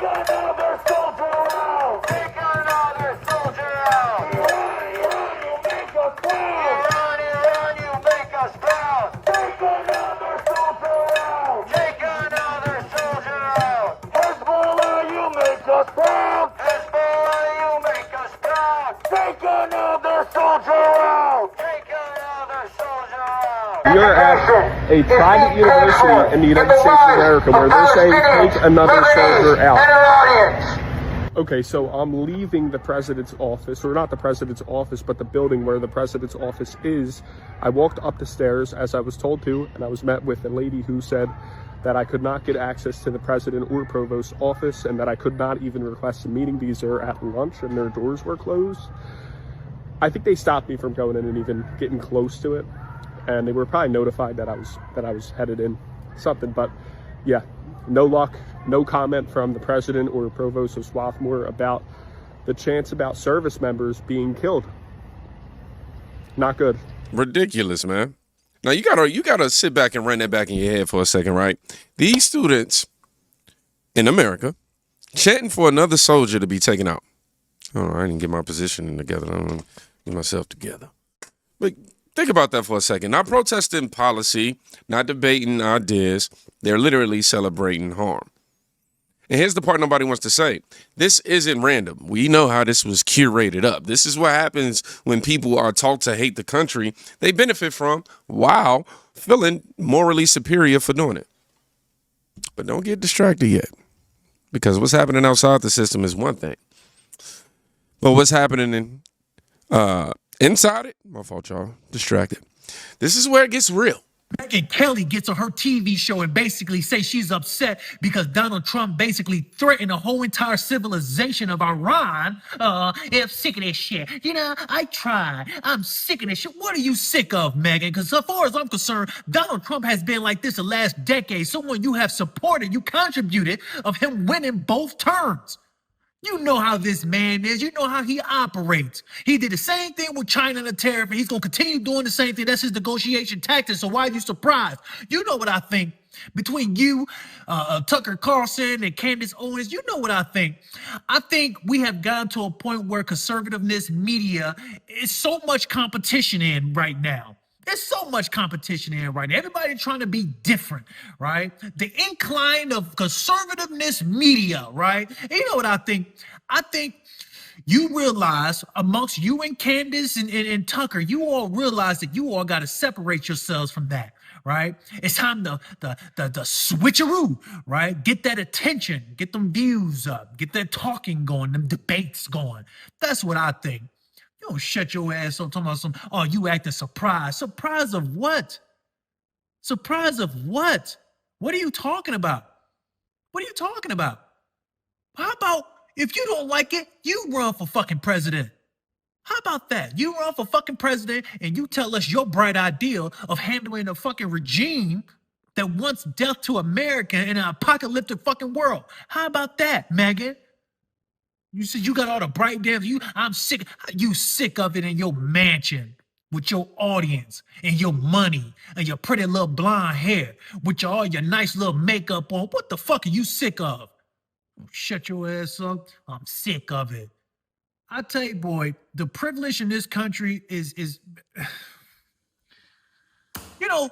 another soldier out! Take another soldier out! Iran, you make us proud! Iran, you make us proud! Take another soldier out! Take another soldier out! Hezbollah, you make us proud! Hezbollah, you make us proud! Take another soldier out! Take another soldier out! You're at a private university in the United States of America where they're saying take another soldier out. Okay, so I'm leaving the president's office, or not the president's office, but the building where the president's office is. I walked up the stairs as I was told to, and I was met with a lady who said that I could not get access to the president or provost's office, and that I could not even request a meeting because they're at lunch and their doors were closed. I think they stopped me from going in and even getting close to it, and they were probably notified that I was headed in something. But yeah, no luck, no comment from the president or provost of Swarthmore about the chance about service members being killed. Not good. Ridiculous, man. Now you gotta sit back and run that back in your head for a second, right? These students in America chanting for another soldier to be taken out. Oh, I didn't get my position together. I don't get myself together. But think about that for a second. Not protesting policy, not debating ideas. They're literally celebrating harm. And here's the part nobody wants to say. This isn't random. We know how this was curated up. This is what happens when people are taught to hate the country they benefit from while feeling morally superior for doing it. But don't get distracted yet, because what's happening outside the system is one thing. But what's happening inside it, my fault, y'all, distracted. This is where it gets real. Megyn Kelly gets on her TV show and basically says she's upset because Donald Trump basically threatened the whole entire civilization of Iran. I'm sick of this shit. You know, I tried. I'm sick of this shit. What are you sick of, Megyn? Because as far as I'm concerned, Donald Trump has been like this the last decade. Someone you have supported, you contributed of him winning both terms. You know how this man is. You know how he operates. He did the same thing with China and the tariff, and he's going to continue doing the same thing. That's his negotiation tactic, so why are you surprised? You know what I think. Between you, Tucker Carlson, and Candace Owens, you know what I think. I think we have gotten to a point where conservativeness media is so much competition in right now. There's so much competition here right now. Everybody trying to be different, right? The incline of conservativeness media, right? And you know what I think? I think you realize amongst you and Candace and Tucker, you all realize that you all got to separate yourselves from that, right? It's time to the switcheroo, right? Get that attention, get them views up, get that talking going, them debates going. That's what I think. You don't shut your ass up talking about some, oh, you acting surprised. Surprise of what? Surprise of what? What are you talking about? What are you talking about? How about if you don't like it, you run for fucking president? How about that? You run for fucking president and you tell us your bright idea of handling a fucking regime that wants death to America in an apocalyptic fucking world. How about that, Megyn? You said you got all the bright damn. I'm sick. You sick of it in your mansion with your audience and your money and your pretty little blonde hair with all your nice little makeup on. What the fuck are you sick of? Shut your ass up. I'm sick of it. I tell you, boy, the privilege in this country is, you know,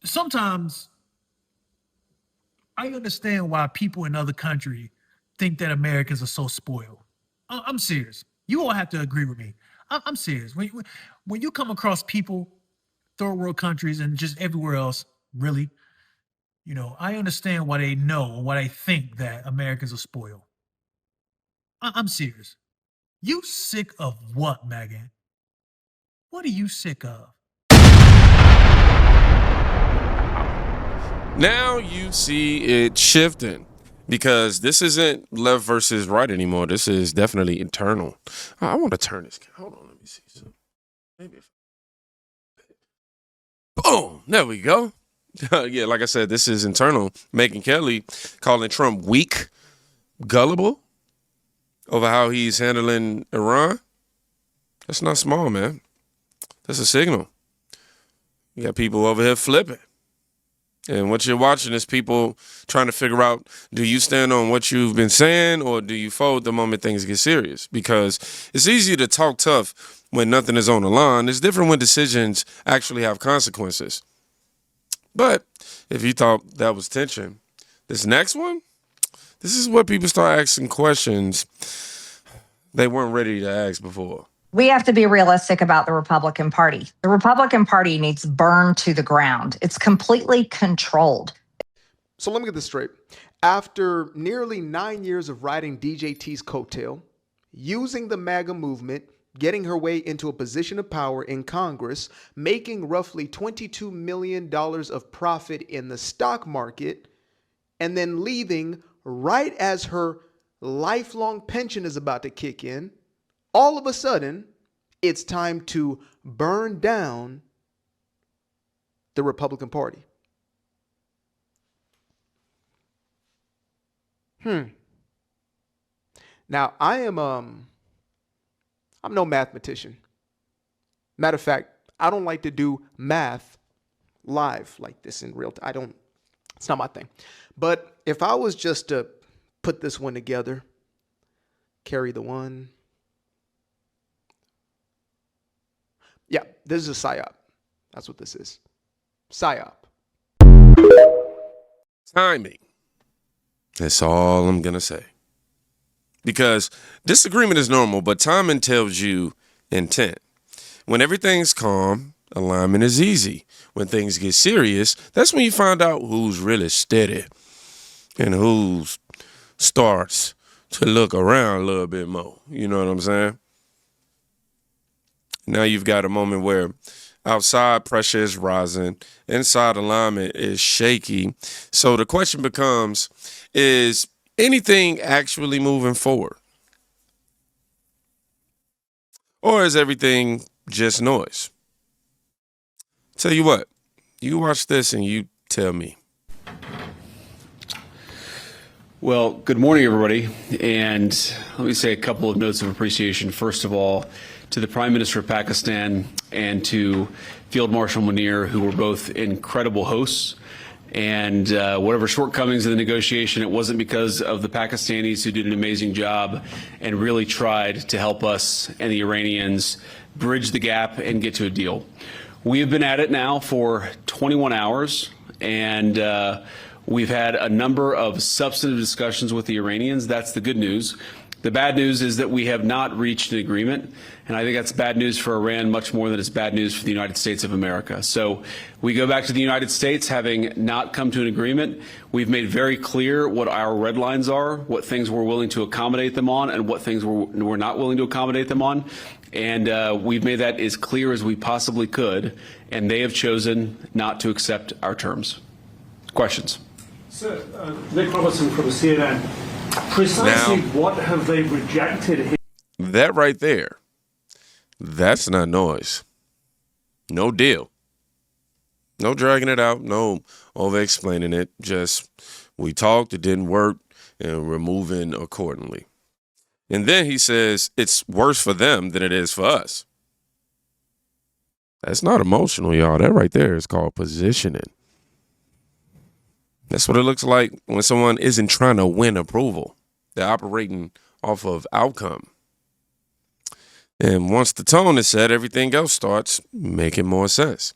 sometimes I understand why people in other countries think that Americans are so spoiled. I'm serious. You all have to agree with me. I'm serious. When you come across people, third world countries and just everywhere else, really, you know, I understand why they know, why they think that Americans are spoiled. I'm serious. You sick of what, Megyn? What are you sick of? Now you see it shifting, because this isn't left versus right anymore. This is definitely internal. I want to turn this. Hold on, let me see something. Maybe if... Boom, there we go. Yeah, like I said, this is internal. Megyn Kelly calling Trump weak, gullible over how he's handling Iran. That's not small, man. That's a signal. You got people over here flipping. And what you're watching is people trying to figure out, do you stand on what you've been saying or do you fold the moment things get serious? Because it's easy to talk tough when nothing is on the line. It's different when decisions actually have consequences. But if you thought that was tension, this next one, this is where people start asking questions they weren't ready to ask before. We have to be realistic about the Republican Party. The Republican Party needs burned to the ground. It's completely controlled. So let me get this straight. After nearly 9 years of riding DJT's coattail, using the MAGA movement, getting her way into a position of power in Congress, making roughly $22 million of profit in the stock market, and then leaving right as her lifelong pension is about to kick in, all of a sudden, it's time to burn down the Republican Party. Now, I'm no mathematician. Matter of fact, I don't like to do math live like this in real time. It's not my thing. But if I was just to put this one together, carry the one. Yeah, this is a psyop. That's what this is. Psyop. Timing. That's all I'm going to say. Because disagreement is normal, but timing tells you intent. When everything's calm, alignment is easy. When things get serious, that's when you find out who's really steady and who starts to look around a little bit more. You know what I'm saying? Now you've got a moment where outside pressure is rising, inside alignment is shaky. So the question becomes, is anything actually moving forward? Or is everything just noise? Tell you what, you watch this and you tell me. Well, good morning, everybody. And let me say a couple of notes of appreciation. First of all, to the Prime Minister of Pakistan and to Field Marshal Munir, who were both incredible hosts. And whatever shortcomings in the negotiation, it wasn't because of the Pakistanis who did an amazing job and really tried to help us and the Iranians bridge the gap and get to a deal. We have been at it now for 21 hours, and we've had a number of substantive discussions with the Iranians. That's the good news. The bad news is that we have not reached an agreement, and I think that's bad news for Iran much more than it's bad news for the United States of America. So we go back to the United States having not come to an agreement. We've made very clear what our red lines are, what things we're willing to accommodate them on, and what things we're not willing to accommodate them on. And we've made that as clear as we possibly could, and they have chosen not to accept our terms. Questions? Sir, Nick Robertson from CNN. Precisely Now, what have they rejected? That right there, that's not noise. No deal. No dragging it out. No over-explaining it. Just we talked, it didn't work, and we're moving accordingly. And then he says it's worse for them than it is for us. That's not emotional, y'all. That right there is called positioning. That's what it looks like when someone isn't trying to win approval. They're operating off of outcome. And once the tone is set, everything else starts making more sense.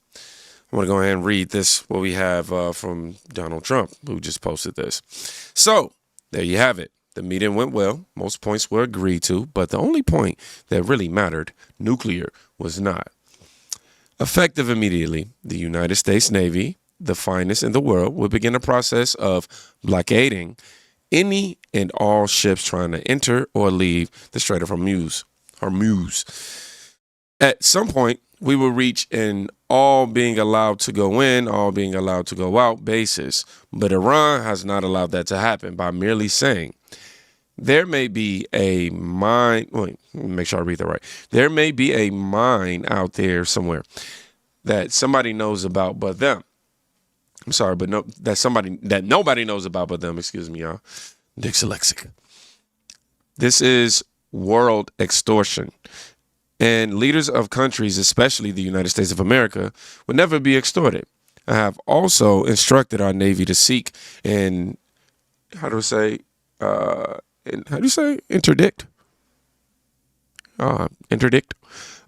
I want to go ahead and read this, what we have from Donald Trump, who just posted this. So there you have it. The meeting went well. Most points were agreed to, but the only point that really mattered, nuclear, was not. Effective immediately, the United States Navy, the finest in the world, will begin a process of blockading any and all ships trying to enter or leave the Strait of Hormuz. At some point, we will reach an all being allowed to go in, all being allowed to go out basis. But Iran has not allowed that to happen by merely saying there may be a mine. Wait, let me make sure I read that right. There may be a mine out there somewhere that somebody knows about but them. I'm sorry, but no, that's somebody that nobody knows about but them. Excuse me, y'all. Dyslexic. This is world extortion. And leaders of countries, especially the United States of America, would never be extorted. have also instructed our Navy to seek and interdict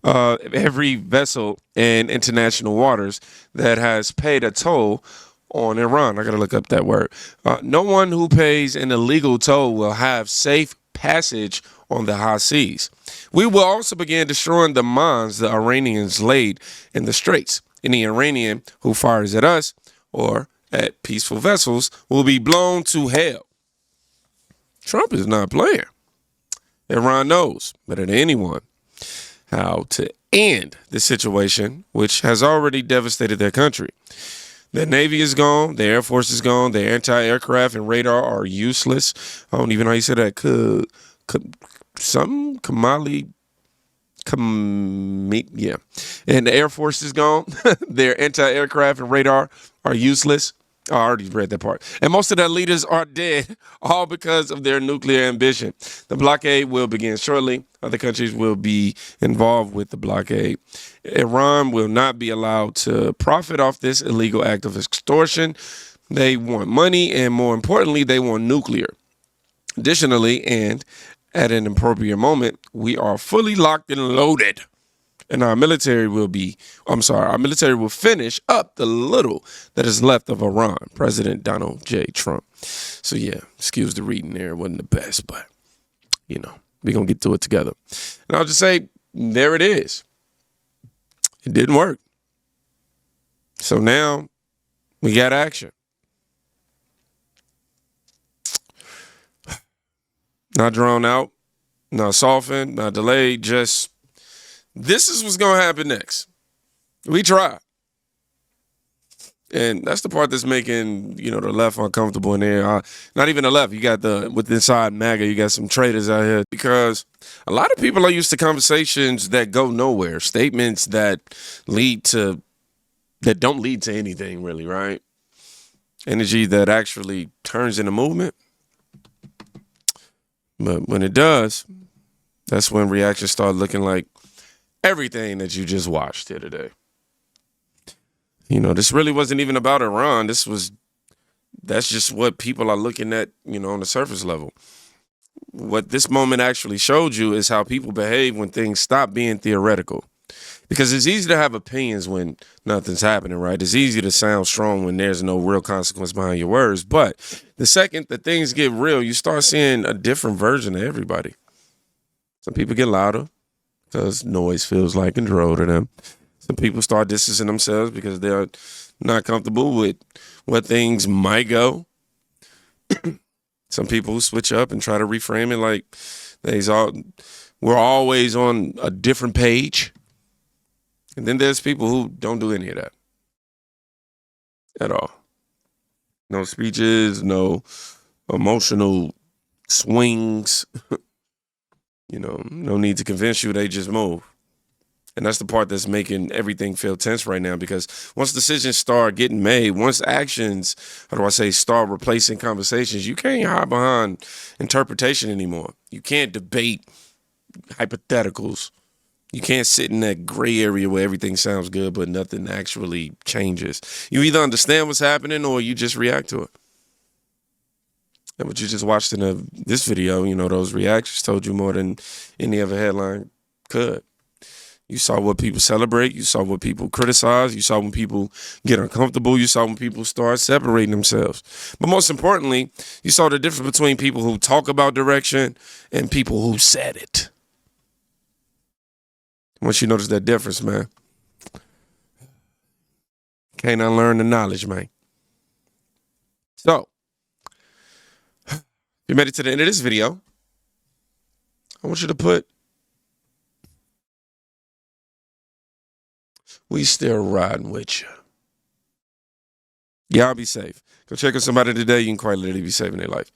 every vessel in international waters that has paid a toll on Iran. I gotta look up that word. No one who pays an illegal toll will have safe passage on the high seas. We will also begin destroying the mines the Iranians laid in the straits. Any Iranian who fires at us or at peaceful vessels will be blown to hell. Trump is not playing. Iran knows better than anyone how to end the situation, which has already devastated their country. Their Navy is gone. Their Air Force is gone. Their anti-aircraft and radar are useless. I don't even know how you say that. Yeah. And the Air Force is gone. Their anti-aircraft and radar are useless. Oh, I already read that part. And most of their leaders are dead, all because of their nuclear ambition. The blockade will begin shortly. Other countries will be involved with the blockade. Iran will not be allowed to profit off this illegal act of extortion. They want money, and more importantly, they want nuclear. Additionally, and at an appropriate moment, we are fully locked and loaded. And our military will finish up the little that is left of Iran. President Donald J. Trump. So yeah, excuse the reading there. It wasn't the best, but we're going to get to it together. And I'll just say, there it is. It didn't work. So now we got action. Not drawn out, not softened, not delayed, just this is what's going to happen next. We try. And that's the part that's making, the left uncomfortable in there. Not even the left. You got with inside MAGA, you got some traitors out here. Because a lot of people are used to conversations that go nowhere. Statements that don't lead to anything really, right? Energy that actually turns into movement. But when it does, that's when reactions start looking like everything that you just watched here today. This really wasn't even about Iran. That's just what people are looking at, on the surface level. What this moment actually showed you is how people behave when things stop being theoretical. Because it's easy to have opinions when nothing's happening, right? It's easy to sound strong when there's no real consequence behind your words. But the second that things get real, you start seeing a different version of everybody. Some people get louder because noise feels like control to them. Some people start distancing themselves because they're not comfortable with where things might go. Some people switch up and try to reframe it like we're always on a different page. And then there's people who don't do any of that at all. No speeches, no emotional swings, no need to convince you, they just move. And that's the part that's making everything feel tense right now, because once decisions start getting made, once actions, start replacing conversations, you can't hide behind interpretation anymore. You can't debate hypotheticals. You can't sit in that gray area where everything sounds good, but nothing actually changes. You either understand what's happening or you just react to it. And what you just watched in this video, those reactions told you more than any other headline could. You saw what people celebrate. You saw what people criticize. You saw when people get uncomfortable. You saw when people start separating themselves. But most importantly, you saw the difference between people who talk about direction and people who said it. Once you notice that difference, man, can't unlearn the knowledge, man. So, if you made it to the end of this video, I want you to put, we still riding with you. Y'all be safe. Go check on somebody today. You can quite literally be saving their life.